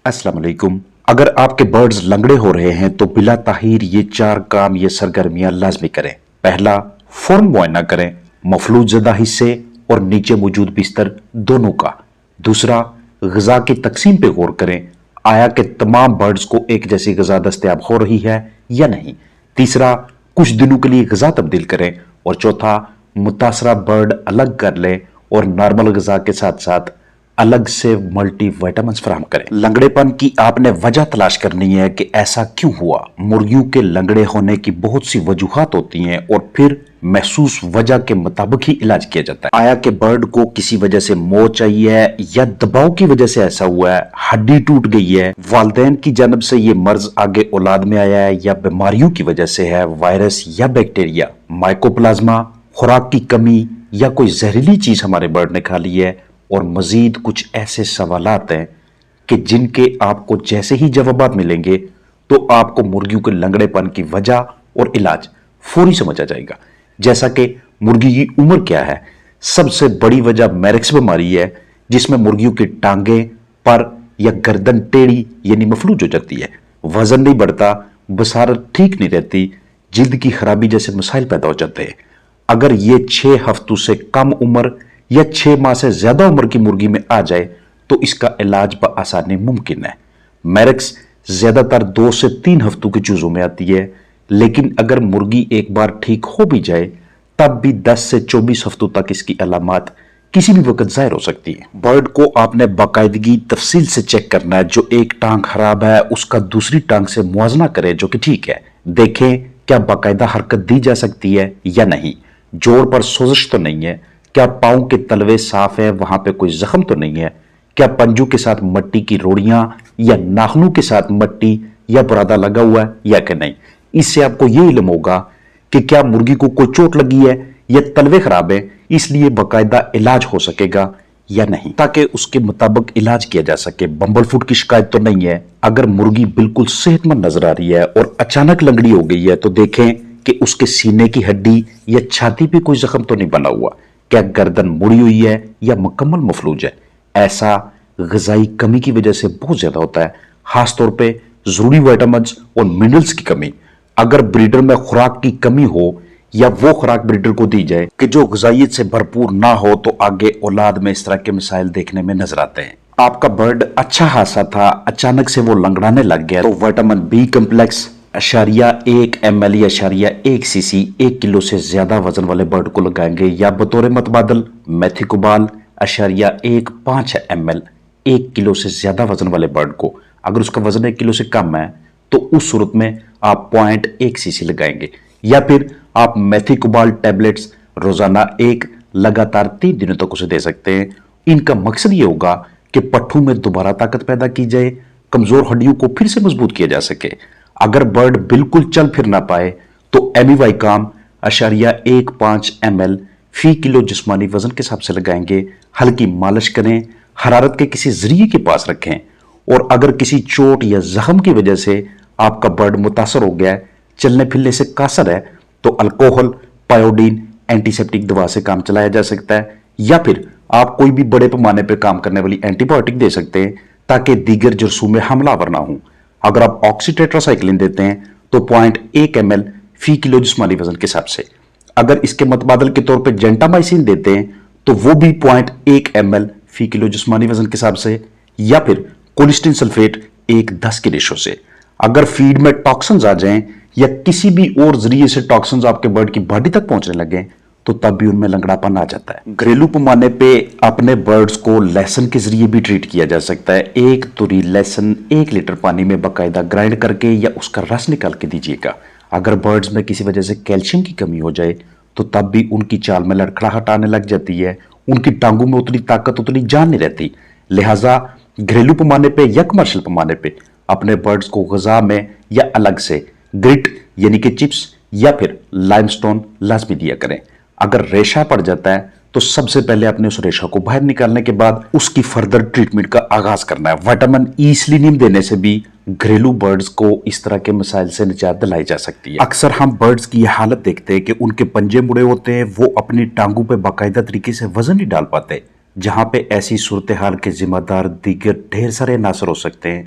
अस्सलाम वालेकुम। अगर आपके बर्ड्स लंगड़े हो रहे हैं तो बिला ताहीर ये 4 काम, ये सरगर्मियां लाजमी करें। पहला, फौरन मुआयना करें मफलूज ज़दा हिस्से और नीचे मौजूद बिस्तर दोनों का। दूसरा, ग़िज़ा की तकसीम पे गौर करें, आया कि तमाम बर्ड्स को एक जैसी ग़िज़ा दस्तयाब हो रही है या नहीं। तीसरा, कुछ दिनों के लिए ग़िज़ा तब्दील करें। और चौथा, मुतासरा बर्ड अलग कर लें और नॉर्मल ग़िज़ा के साथ साथ अलग से मल्टी विटामिन्स फराहम करें। लंगड़ेपन की आपने वजह तलाश करनी है कि ऐसा क्यों हुआ। मुर्गियों के लंगड़े होने की बहुत सी वजूहात होती हैं और फिर महसूस वजह के मुताबिक ही इलाज किया जाता है। आया कि बर्ड को किसी वजह से मौत आई है या दबाव की वजह से ऐसा हुआ है, हड्डी टूट गई है, वालिदैन की जानब से ये मर्ज आगे औलाद में आया है, या बीमारियों की वजह से है, वायरस या बैक्टीरिया, माइकोप्लाज्मा, खुराक की कमी या कोई जहरीली चीज हमारे बर्ड ने खा ली है, और मजीद कुछ ऐसे सवालात हैं कि जिनके आपको जैसे ही जवाब मिलेंगे तो आपको मुर्गियों के लंगड़ेपन की वजह और इलाज फौरी समझ आ जाएगा। जैसा कि मुर्गी की उम्र क्या है। सबसे बड़ी वजह मैरिक्स बीमारी है, जिसमें मुर्गियों की टांगें, पर या गर्दन टेढ़ी यानी मफलूज हो जाती है, वजन नहीं बढ़ता, बसारत ठीक नहीं रहती, जिल्द की खराबी जैसे मसाइल पैदा हो जाते हैं। अगर ये 6 हफ्तों से कम उम्र या 6 माह से ज्यादा उम्र की मुर्गी में आ जाए तो इसका इलाज बआसानी मुमकिन है। मैरिक्स ज्यादातर 2 से 3 हफ्तों के चूजों में आती है, लेकिन अगर मुर्गी एक बार ठीक हो भी जाए तब भी 10 से 24 हफ्तों तक इसकी अलामत किसी भी वक्त जाहिर हो सकती है। बर्ड को आपने बाकायदगी तफसील से चेक करना है। जो एक टांग खराब है उसका दूसरी टांग से मुआवजा करें जो कि ठीक है। देखें क्या बाकायदा हरकत दी जा सकती है या नहीं, जोड़ पर सोजिश तो नहीं है, क्या पांव के तलवे साफ है, वहां पे कोई जख्म तो नहीं है, क्या पंजों के साथ मट्टी की रोड़ियां या नाखनों के साथ मट्टी या बुरादा लगा हुआ है या कि नहीं। इससे आपको यह इल्म होगा कि क्या मुर्गी को कोई चोट लगी है या तलवे खराब है, इसलिए बाकायदा इलाज हो सकेगा या नहीं, ताकि उसके मुताबिक इलाज किया जा सके। बम्बल फुट की शिकायत तो नहीं है। अगर मुर्गी बिल्कुल सेहतमंद नजर आ रही है और अचानक लंगड़ी हो गई है तो देखें कि उसके सीने की हड्डी या छाती पे कोई जख्म तो नहीं बना हुआ, क्या गर्दन मुड़ी हुई है या मुकम्मल मफलूज है। ऐसा ग़िज़ाई कमी की वजह से बहुत ज्यादा होता है, खासतौर पे जरूरी विटामिन्स और मिनरल्स की कमी। अगर ब्रीडर में खुराक की कमी हो या वो खुराक ब्रीडर को दी जाए कि जो ग़िज़ाइयत से भरपूर ना हो तो आगे औलाद में इस तरह के मसाइल देखने में नजर आते हैं। आपका बर्ड अच्छा खासा था, अचानक से वो लंगड़ाने लग गया, तो विटामिन बी कम्प्लेक्स #1 ml या #1 cc 1 किलो से ज्यादा वजन वाले बर्ड को लगाएंगे, या बतौर मतबादल मेथिकोबाल #1.5 ml 1 किलो से ज्यादा वजन वाले बर्ड को। अगर उसका वजन 1 किलो से कम है तो उस सूरत में आप 0.1 cc लगाएंगे, या फिर आप मेथिकोबाल टैबलेट्स रोजाना एक लगातार 3 दिनों तक उसे दे सकते हैं। इनका मकसद ये होगा कि पट्ठों में दोबारा ताकत पैदा की जाए, कमजोर हड्डियों को फिर से मजबूत किया जा सके। अगर बर्ड बिल्कुल चल फिर ना पाए तो एमीवाइकाम #1.5 ml फी किलो जिस्मानी वजन के हिसाब से लगाएंगे। हल्की मालिश करें, हरारत के किसी जरिए के पास रखें, और अगर किसी चोट या जख्म की वजह से आपका बर्ड मुतासर हो गया है, चलने फिरने से कासर है, तो अल्कोहल, पायोडीन, एंटीसेप्टिक दवा से काम चलाया जा सकता है, या फिर आप कोई भी बड़े पैमाने पर काम करने वाली एंटीबायोटिक दे सकते हैं ताकि दीगर जरासीम हमलावर ना हो। अगर आप ऑक्सीटेट्रासाइक्लिन देते हैं तो 0.1 ml फी किलो जिस्मानी वजन के हिसाब से। अगर इसके मतबादल के तौर पे जेंटामाइसिन देते हैं तो वो भी 0.1 ml फी किलो जिस्मानी वजन के हिसाब से, या फिर कोलिस्टिन सल्फेट 1:10 के रेशो से। अगर फीड में टॉक्सिन्स आ जाएं या किसी भी और जरिए से टॉक्सिन्स आपके बर्ड की बॉडी तक पहुंचने लगे तो तब भी उनमें लंगड़ापन आ जाता है। घरेलू पैमाने पे अपने बर्ड्स को लहसुन के जरिए भी ट्रीट किया जा सकता है। 1 तुरी लहसुन 1 लीटर पानी में बाकायदा ग्राइंड करके या उसका रस निकाल के दीजिएगा। अगर बर्ड्स में किसी वजह से कैल्शियम की कमी हो जाए तो तब भी उनकी चाल में लड़खड़ाहट आने लग जाती है, उनकी टांगों में उतनी ताकत, उतनी जान नहीं रहती। लिहाजा घरेलू पैमाने पे या कमर्शियल पैमाने पे अपने बर्ड्स को ग़िज़ा में या अलग से ग्रिट यानी कि चिप्स या फिर लाइमस्टोन लाजमी दिया करें। अगर रेशा पड़ जाता है तो सबसे पहले अपने उस रेशा को बाहर निकालने के बाद उसकी फर्दर ट्रीटमेंट का आगाज करना है। विटामिन ई सेलेनियम देने से भी घरेलू बर्ड्स को इस तरह के मसाइल से निजात दिलाई जा सकती है। अक्सर हम बर्ड्स की यह हालत देखते हैं कि उनके पंजे मुड़े होते हैं, वो अपनी टांगों पे बाकायदा तरीके से वजन नहीं डाल पाते, जहां पे ऐसी सूरत-ए-हाल के जिम्मेदार दीगर ढेर सारे नासर हो सकते हैं,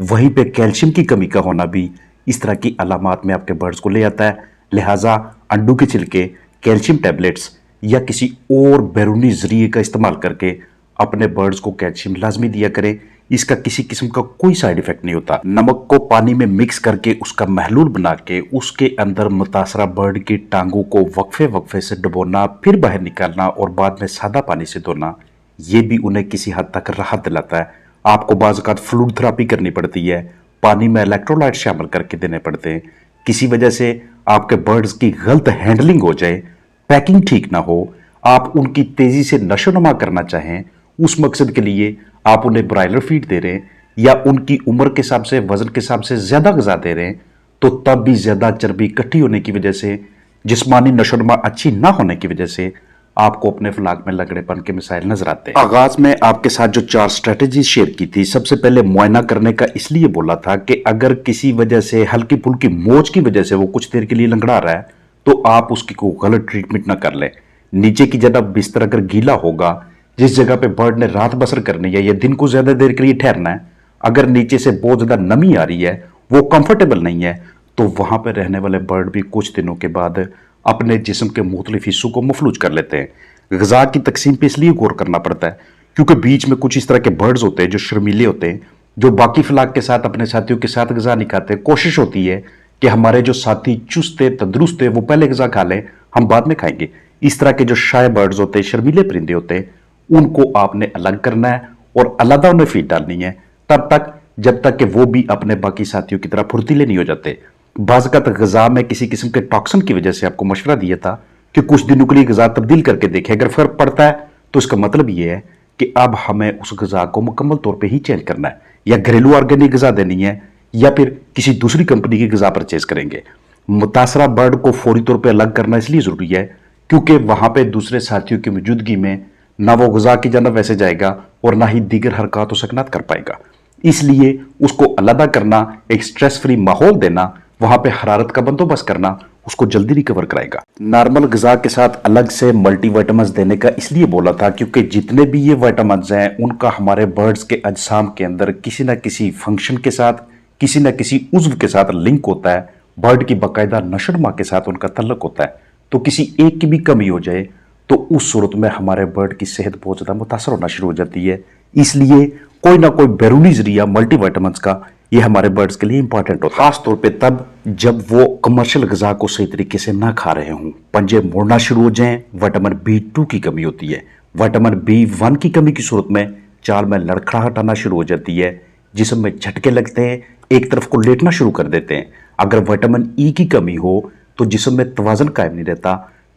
वहीं पे कैल्शियम की कमी का होना भी इस तरह की अलामात में आपके बर्ड्स को ले आता है। लिहाजा अंडों के छिलके, कैल्शियम टैबलेट्स या किसी और बैरूनी जरिए का इस्तेमाल करके अपने बर्ड्स को कैल्शियम लाजमी दिया करें। इसका किसी किस्म का कोई साइड इफेक्ट नहीं होता। नमक को पानी में मिक्स करके उसका महलूल बना के उसके अंदर मुतासरा बर्ड की टांगों को वक्फे वक्फे से डुबोना, फिर बाहर निकालना और बाद में सादा पानी से धोना, ये भी उन्हें किसी हद तक राहत दिलाता है। आपको बाज़ औक़ात फ्लूइड थेरेपी करनी पड़ती है, पानी में इलेक्ट्रोलाइट शामिल करके देने पड़ते हैं। किसी वजह से आपके बर्ड्स की गलत हैंडलिंग हो जाए, पैकिंग ठीक ना हो, आप उनकी तेजी से नशोनुमा करना चाहें, उस मकसद के लिए आप उन्हें ब्रायलर फीड दे रहे हैं या उनकी उम्र के हिसाब से, वजन के हिसाब से ज्यादा ग़िज़ा दे रहे हैं, तो तब भी ज्यादा चर्बी इकट्ठी होने की वजह से, जिस्मानी नशोनुमा अच्छी ना होने की वजह से आपको अपने फ्लाक में लगड़ेपन के मिसाइल नजर आते हैं। आगाज में आपके साथ जो 4 स्ट्रेटेजी शेयर की थी, सबसे पहले मुआयना करने का इसलिए बोला था कि अगर किसी वजह से, हल्की फुल्की मोच की वजह से वो कुछ देर के लिए लंगड़ा रहा है, तो आप उसकी कोई गलत ट्रीटमेंट ना कर लें। नीचे की जगह बिस्तर अगर गीला होगा, जिस जगह पे बर्ड ने रात बसर करनी है या दिन को ज्यादा देर के लिए ठहरना है, अगर नीचे से बहुत ज्यादा नमी आ रही है, वो कंफर्टेबल नहीं है, तो वहां पर रहने वाले बर्ड भी कुछ दिनों के बाद अपने जिस्म के मुख्तलिफ हिस्सों को मफलूज कर लेते हैं। ग़िज़ा की तकसीम पे इसलिए गौर करना पड़ता है क्योंकि बीच में कुछ इस तरह के बर्ड्स होते हैं जो शर्मीले होते हैं, जो बाकी फ्लाक के साथ, अपने साथियों के साथ ग़िज़ा नहीं खाते। कोशिश होती है कि हमारे जो साथी चुस्त है, तंदुरुस्त है, वो पहले ग़िज़ा खा लें, हम बाद में खाएंगे। इस तरह के जो शाय बर्ड्स होते हैं, शर्मीले परिंदे होते हैं, उनको आपने अलग करना है और अलग उन्हें फीड डालनी है, तब तक जब तक कि वो भी अपने बाकी साथियों की तरह फुर्तीले नहीं हो जाते। बाज़-औक़ात ग़िज़ा में किसी किस्म के टॉक्सिन की वजह से आपको मशवरा दिया था कि कुछ दिनों के लिए ग़िज़ा तब्दील करके देखें। अगर फ़र्क पड़ता है तो इसका मतलब ये है कि अब हमें उस ग़िज़ा को मुकम्मल तौर पे ही चेंज करना है, या घरेलू ऑर्गेनिक ग़िज़ा देनी है या फिर किसी दूसरी कंपनी की ग़िज़ा परचेज करेंगे। मुतासरा बर्ड को फौरी तौर पर अलग करना इसलिए ज़रूरी है क्योंकि वहाँ पर दूसरे साथियों की मौजूदगी में ना वो ग़िज़ा की जानब वैसे जाएगा और ना ही दीगर हरकत व सकनात कर पाएगा। इसलिए उसको अलग करना, एक स्ट्रेस फ्री माहौल देना, वहां पे हरारत का बंदोबस्त करना उसको जल्दी रिकवर कराएगा। नॉर्मल ग़िज़ा के साथ अलग से मल्टीविटामिन्स देने का इसलिए बोला था क्योंकि जितने भी ये विटामिन्स हैं, उनका हमारे बर्ड्स के अजसाम के अंदर किसी न किसी फंक्शन के साथ, किसी न किसी उज़्व के साथ लिंक होता है। बर्ड की बाकायदा नशोनुमा के साथ उनका तल्लुक होता है। तो किसी एक की भी कमी हो जाए तो उस सूरत में हमारे बर्ड की सेहत बहुत ज़्यादा मुतासर होना शुरू हो जाती है। इसलिए कोई ना कोई बैरूनी जरिया मल्टीविटामिन्स का ये हमारे बर्ड्स के लिए इंपॉर्टेंट होता है, खास तौर पे तब जब वो कमर्शियल ग़िज़ा को सही तरीके से ना खा रहे हों, पंजे मोड़ना शुरू हो जाएं। विटामिन B2 की कमी होती है। विटामिन B1 की कमी की सूरत में चाल में लड़खड़ाहट आना शुरू हो जाती है, जिस्म में झटके लगते हैं, एक तरफ को लेटना शुरू कर देते हैं। अगर विटामिन E की कमी हो तो जिस्म में तवाज़ुन कायम नहीं रहता,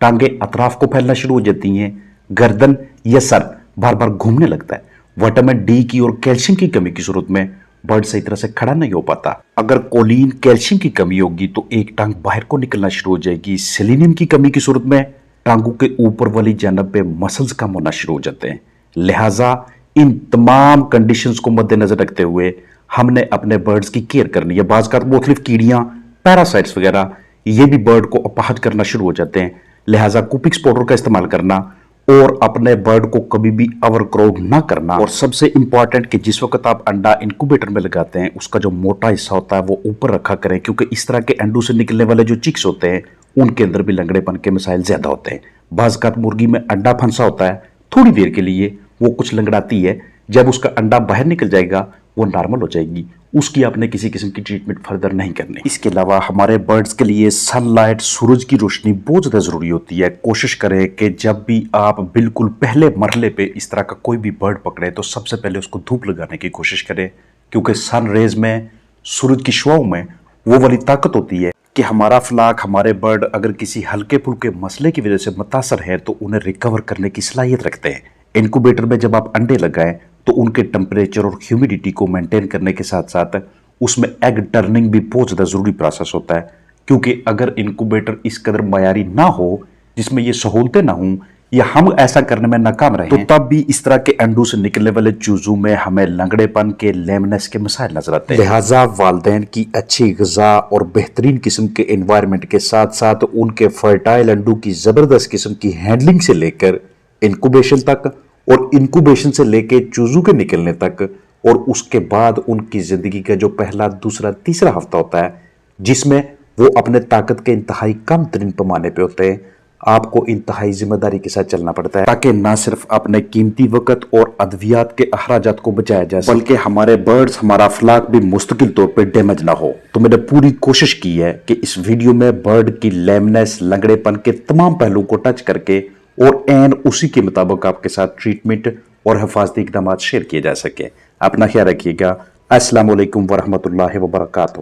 टांगे अतराफ को फैलना शुरू हो जाती हैं, गर्दन या सर बार बार घूमने लगता है। विटामिन D की और कैल्शियम की कमी की सूरत में बर्ड सही तरह से खड़ा नहीं हो पाता। अगर कोलिन, कैल्शियम की कमी होगी तो एक टांग बाहर को निकलना शुरू हो जाएगी। सेलेनियम की कमी की सूरत में टांगों के ऊपर वाली जानब पे मसल्स कम होना शुरू हो जाते हैं। लिहाजा इन तमाम कंडीशंस को मद्देनजर रखते हुए हमने अपने बर्ड्स की केयर करनी है। बाज़ औक़ात मुख्तलिफ कीड़ियाँ, पैरासाइट्स वगैरह ये भी बर्ड को अपाहज करना शुरू हो जाते हैं। लिहाजा कुपिक्स पाउडर का इस्तेमाल करना और अपने बर्ड को कभी भी ओवरक्राउड ना करना। और सबसे इंपॉर्टेंट कि जिस वक्त आप अंडा इंक्यूबेटर में लगाते हैं, उसका जो मोटा हिस्सा होता है वो ऊपर रखा करें, क्योंकि इस तरह के अंडों से निकलने वाले जो चिक्स होते हैं उनके अंदर भी लंगड़ेपन के मिसाइल ज्यादा होते हैं। बाज़ औक़ात मुर्गी में अंडा फंसा होता है, थोड़ी देर के लिए वो कुछ लंगड़ाती है, जब उसका अंडा बाहर निकल जाएगा वो नॉर्मल हो जाएगी। उसकी आपने किसी किस्म की ट्रीटमेंट फर्दर नहीं करनी। इसके अलावा हमारे बर्ड्स के लिए सनलाइट, सूरज की रोशनी बहुत ज़्यादा ज़रूरी होती है। कोशिश करें कि जब भी आप बिल्कुल पहले मरहले पे इस तरह का कोई भी बर्ड पकड़े तो सबसे पहले उसको धूप लगाने की कोशिश करें, क्योंकि सन रेज में, सूरज की शुआओं में वो वाली ताकत होती है कि हमारा फ्लाक, हमारे बर्ड अगर किसी हल्के फुल्के मसले की वजह से मुतासर है तो उन्हें रिकवर करने की सलाहियत रखते हैं। इनक्यूबेटर में जब आप अंडे लगाएं तो उनके टेम्परेचर और ह्यूमिडिटी को मेंटेन करने के साथ साथ उसमें एग टर्निंग भी बहुत ज़्यादा ज़रूरी प्रोसेस होता है, क्योंकि अगर इनक्यूबेटर इस कदर मयारी ना हो, जिसमें ये सहूलतें ना हों, या हम ऐसा करने में नाकाम रहे, तो तब भी इस तरह के अंडों से निकलने वाले चूजों में हमें लंगड़ेपन के, लेमनेस के मसाइल नजर आते हैं। लिहाजा वालिदैन की अच्छी ग़िज़ा और बेहतरीन किस्म के एनवायरनमेंट के साथ साथ उनके फर्टाइल अंडों की ज़बरदस्त किस्म की हैंडलिंग से लेकर इंक्यूबेशन तक اور انکوبیشن سے لے کے چوزوں کے نکلنے تک اور اس کے بعد ان کی زندگی کا جو پہلا دوسرا تیسرا ہفتہ ہوتا ہے جس میں وہ اپنے طاقت کے انتہائی کم ترین پیمانے پہ ہوتے ہیں، آپ کو انتہائی ذمہ داری کے ساتھ چلنا پڑتا ہے تاکہ نہ صرف اپنے قیمتی وقت اور ادویات کے اخراجات کو بچایا جائے بلکہ ہمارے برڈز، ہمارا افلاک بھی مستقل طور پہ ڈیمیج نہ ہو۔ تو میں نے پوری کوشش کی ہے کہ اس ویڈیو میں برڈ کی لیمنس، لنگڑے پن کے تمام پہلوؤں کو ٹچ کر کے اور عین اسی کے مطابق آپ کے ساتھ ٹریٹمنٹ اور حفاظتی اقدامات شیئر کیے جا سکے۔ اپنا خیال رکھیے گا۔ السلام علیکم ورحمۃ اللہ وبرکاتہ۔